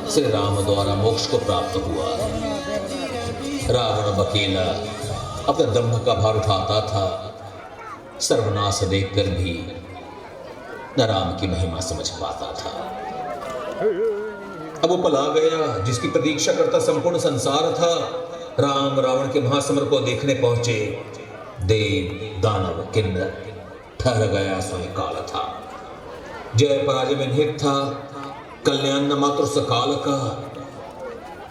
श्री राम द्वारा मोक्ष को प्राप्त हुआ। रावण अकेला अपने दम्भ का भार उठाता था, सर्वनाश देखकर भी न राम की महिमा समझ पाता था। अब वो पला गया जिसकी प्रतीक्षा करता संपूर्ण संसार था। राम रावण के महासमर को देखने पहुंचे। देव दानव किन्नर ठहर गया स्वयं काल था। जय पराजय में निहित था, कल्याण न मात्र सकाल का।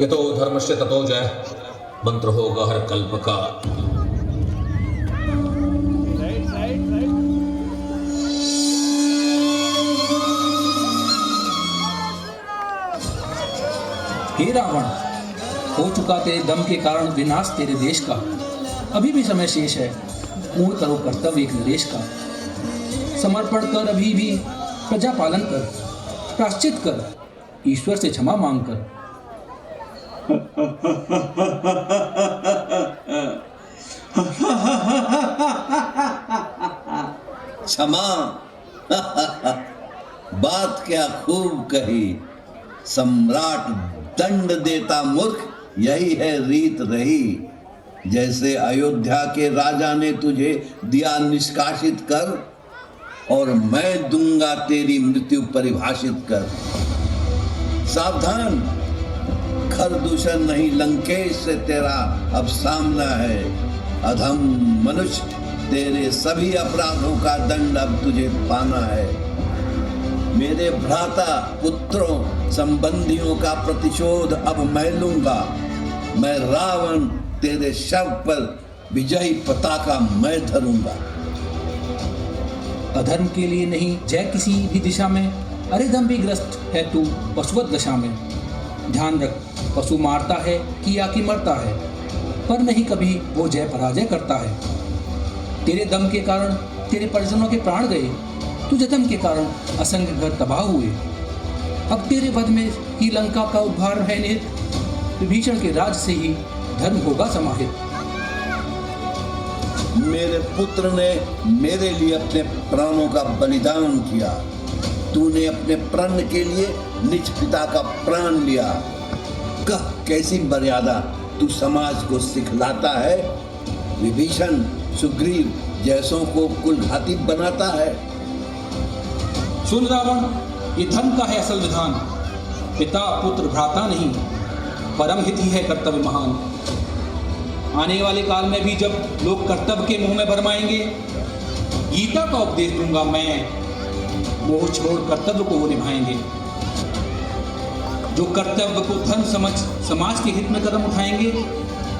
यतो धर्मस्य ततो जय मंत्र होगा हर कल्प का। हे रावण, हो चुका तेरे दम के कारण विनाश तेरे देश का। अभी भी समय शेष है, पूर्ण करो कर्तव्य एक नरेश का। समर्पण कर, अभी भी प्रजा पालन कर, प्राश्चित कर, ईश्वर से क्षमा मांग कर। क्षमा बात क्या खूब कही। सम्राट दंड देता मूर्ख, यही है रीत रही। जैसे अयोध्या के राजा ने तुझे दिया निष्कासित कर, और मैं दूंगा तेरी मृत्यु परिभाषित कर। सावधान, खरदूषण नहीं लंकेश से तेरा अब सामना है। अधम मनुष्य, तेरे सभी अपराधों का दंड अब तुझे पाना है। मेरे भ्राता पुत्रों संबंधियों का प्रतिशोध अब मैं लूंगा। मैं रावण तेरे शव पर विजयी पताका मैं धरूंगा। अधर्म के लिए नहीं जय किसी भी दिशा में, अरे दंभिग्रस्त है तू पशुवत दशा में। ध्यान रख, पशु मारता है किया कि मरता है, पर नहीं कभी वो जय पराजय करता है। तेरे दम के कारण तेरे परिजनों के प्राण गए, तुझे दम के कारण असंख्य घर तबाह हुए। अब तेरे वध में ही लंका का उद्धार है निहित। विभीषण के राज से ही धर्म होगा समाहित। मेरे पुत्र ने मेरे लिए अपने प्राणों का बलिदान किया। तूने अपने प्रण के लिए निज पिता का प्राण लिया। कह कैसी मर्यादा तू समाज को सिखलाता है। विभीषण सुग्रीव जैसों को कुलघाती बनाता है। सुन रावण, ये धर्म का है असल विधान। पिता पुत्र भ्राता नहीं, परम हित ही है कर्तव्य महान। आने वाले काल में भी जब लोग कर्तव्य के मुंह में भरमाएंगे, गीता का उपदेश दूंगा मैं। मोह छोड़ कर्तव्य को वो निभाएंगे। जो कर्तव्य को धर्म समझ समाज के हित में कदम उठाएंगे,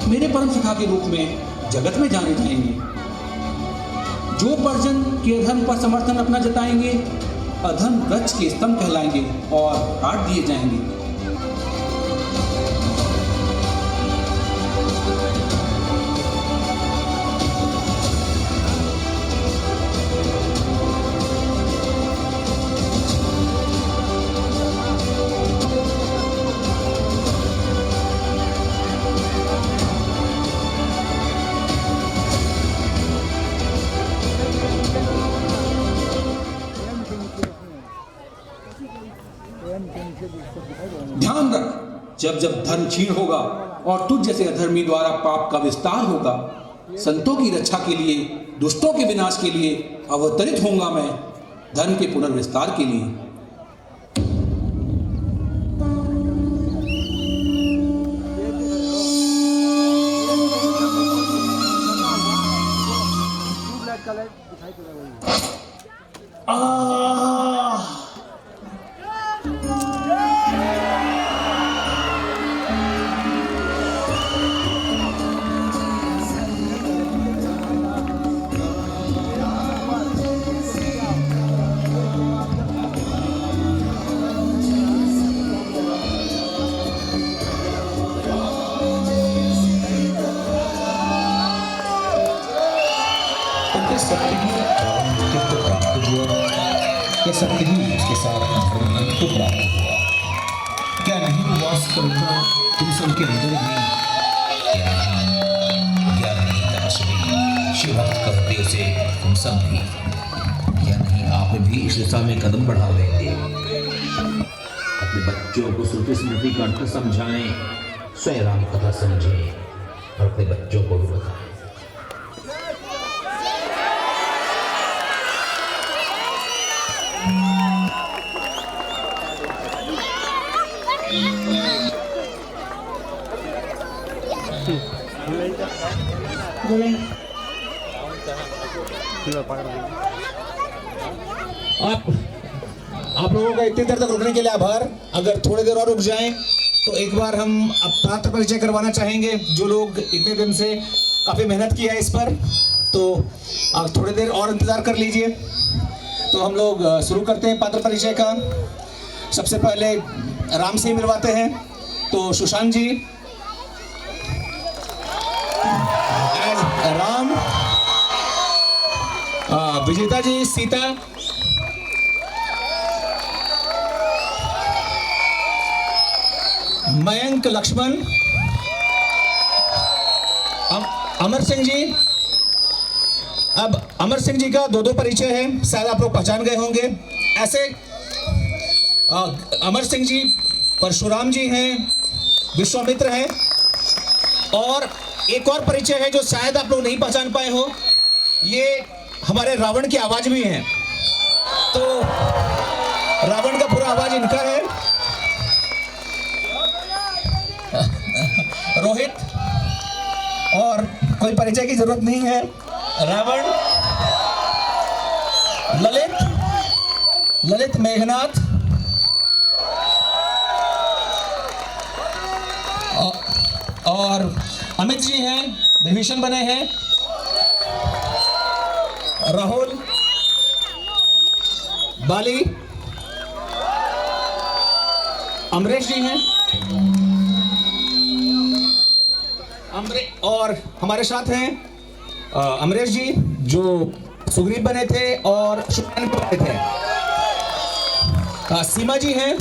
मेरे परम सखा के रूप में जगत में जाने जाएंगे। जो परिजन के धर्म पर समर्थन अपना जताएंगे, अधर्म वृक्ष के स्तंभ कहलाएंगे और काट दिए जाएंगे। ध्यान रख, जब जब धर्म क्षीण होगा और तुझ जैसे अधर्मी द्वारा पाप का विस्तार होगा, संतों की रक्षा के लिए, दुष्टों के विनाश के लिए अवतरित होऊंगा मैं, धर्म के पुनर्विस्तार के लिए। सत्य ही उसके साथ धर्म को प्राप्त हुआ। क्या नहीं वो वास करता तुम सबके अंदर में? क्या नहीं तपस्वी शिवभक्त कहते उसे तुम सब भी? क्या नहीं आप भी इस दिशा में कदम बढ़ा लेते? अपने बच्चों को श्रुति स्मृति का अर्थ समझाएं, स्वयं राम कथा समझें और अपने बच्चों को भी बताएं। आप लोगों का इतनी देर तक रुकने के लिए आभार। अगर थोड़ी देर और रुक जाएं तो एक बार हम अब पात्र परिचय करवाना चाहेंगे। जो लोग इतने दिन से काफ़ी मेहनत किया है इस पर, तो आप थोड़ी देर और इंतज़ार कर लीजिए। तो हम लोग शुरू करते हैं पात्र परिचय का। सबसे पहले राम से ही मिलवाते हैं। तो सुशांत जी एज राम, विजेता जी सीता, मयंक लक्ष्मण, अमर सिंह जी। अब अमर सिंह जी का दो परिचय है, शायद आप लोग पहचान गए होंगे। ऐसे अमर सिंह जी परशुराम जी हैं, विश्वामित्र हैं। और एक और परिचय है जो शायद आप लोग नहीं पहचान पाए हो, ये हमारे रावण की आवाज भी हैं। तो रावण का पूरा आवाज इनका है। रोहित, और कोई परिचय की जरूरत नहीं है। रावण, ललित मेघनाथ, और अमित जी हैं, विभीषण बने हैं। राहुल, बाली, अमरीश जी हैं, और हमारे साथ हैं अमरीश जी जो सुग्रीव बने थे और शुक्रान बने थे। सीमा जी हैं,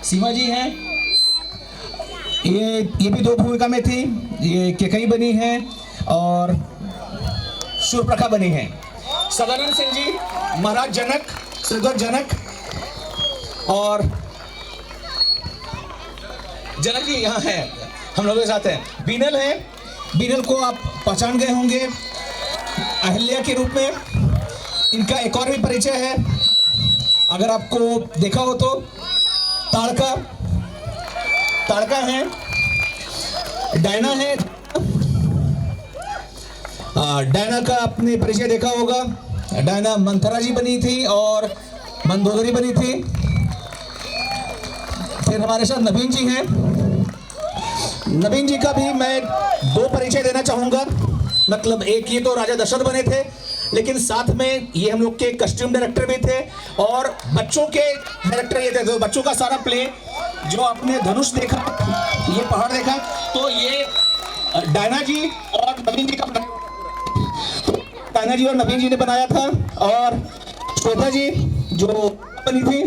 सीमा जी हैं, ये भी दो भूमिका में थी। ये केकई बनी है और शूर्पणखा बनी है। सदानंद सिंह जी महाराज जनक, श्रीध्वज जनक, और जनक जी यहाँ है, हम लोगों के साथ हैं। बीनल है, बीनल को आप पहचान गए होंगे अहिल्या के रूप में। इनका एक और भी परिचय है, अगर आपको देखा हो तो। ताड़का है, डायना है। डायना का आपने परिचय देखा होगा। डायना मंथरा जी बनी थी और मंदोदरी बनी थी। फिर हमारे साथ नवीन जी हैं। नवीन जी का भी मैं दो परिचय देना चाहूँगा। मतलब एक ये तो राजा दशरथ बने थे, लेकिन साथ में ये हम लोग के कस्ट्यूम डायरेक्टर भी थे और बच्चों के डायरेक्टर ये थे। तो बच्चों का सारा प्ले जो आपने धनुष देखा, ये पहाड़ देखा, तो ये डायना जी और नवीन जी का डायना जी और नवीन जी ने बनाया था। और श्वेता जी जो बनी थी।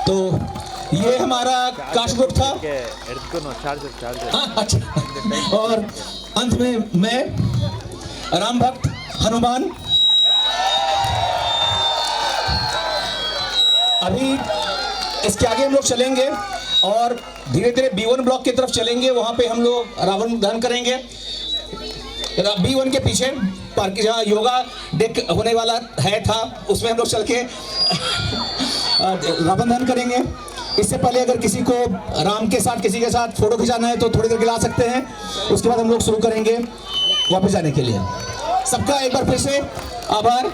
तो ये हमारा कास्ट ग्रुप था। अच्छा, और अंत में मैं राम भक्त हनुमान। अभी इसके आगे हम लोग चलेंगे और धीरे धीरे B1 ब्लॉक की तरफ चलेंगे। वहां पे हम लोग रावण दहन करेंगे। B1 के पीछे पार्क जहाँ योगा डेक होने वाला था, उसमें हम लोग चल के रावण दहन करेंगे। इससे पहले अगर किसी को राम के साथ किसी के साथ फोटो खिंचाना है तो थोड़ी देर के लिए आ सकते हैं। उसके बाद हम लोग शुरू करेंगे वापस जाने के लिए। सबका एक बार फिर से आभार।